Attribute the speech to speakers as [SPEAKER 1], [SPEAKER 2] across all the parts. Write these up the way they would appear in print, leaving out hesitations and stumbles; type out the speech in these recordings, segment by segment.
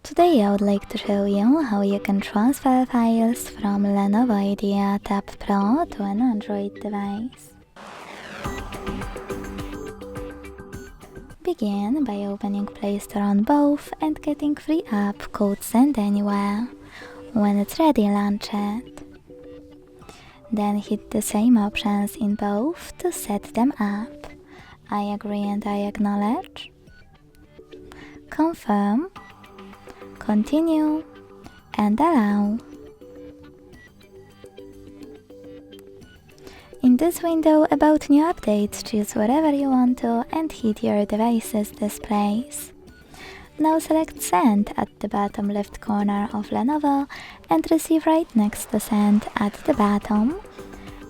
[SPEAKER 1] Today I would like to show you how you can transfer files from Lenovo Idea Tab Pro to an Android device. Begin by opening Play Store on both and getting free app called Send Anywhere. When it's ready, launch it. Then hit the same options in both to set them up. I agree and I acknowledge. Confirm. Continue and allow. In this window about new updates, choose whatever you want to and hit your device's displays. Now select Send at the bottom left corner of Lenovo and Receive right next to Send at the bottom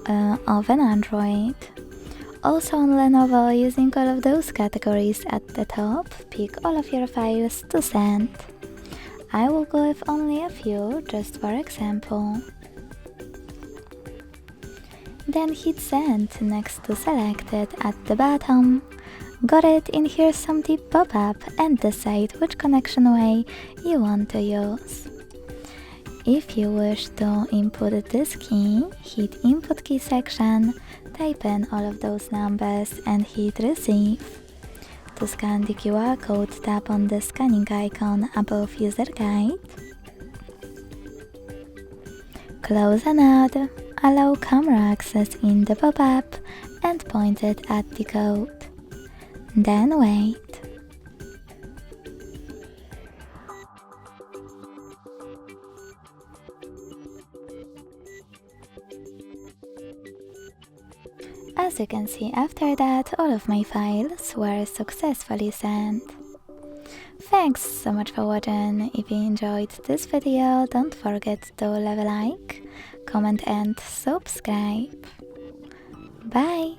[SPEAKER 1] of an Android. Also on Lenovo, using all of those categories at the top, pick all of your files to send. I will go with only a few, just for example. Then hit Send next to Selected at the bottom. Got it? In here's some tip pop-up and decide which connection way you want to use. If you wish to input this key, hit Input Key section, type in all of those numbers and hit Receive. To scan the QR code, tap on the scanning icon above User Guide. Close a node, allow camera access in the pop-up and point it at the code. Then wait. As you can see, after that, all of my files were successfully sent. Thanks so much for watching. If you enjoyed this video, don't forget to leave a like, comment and subscribe. Bye!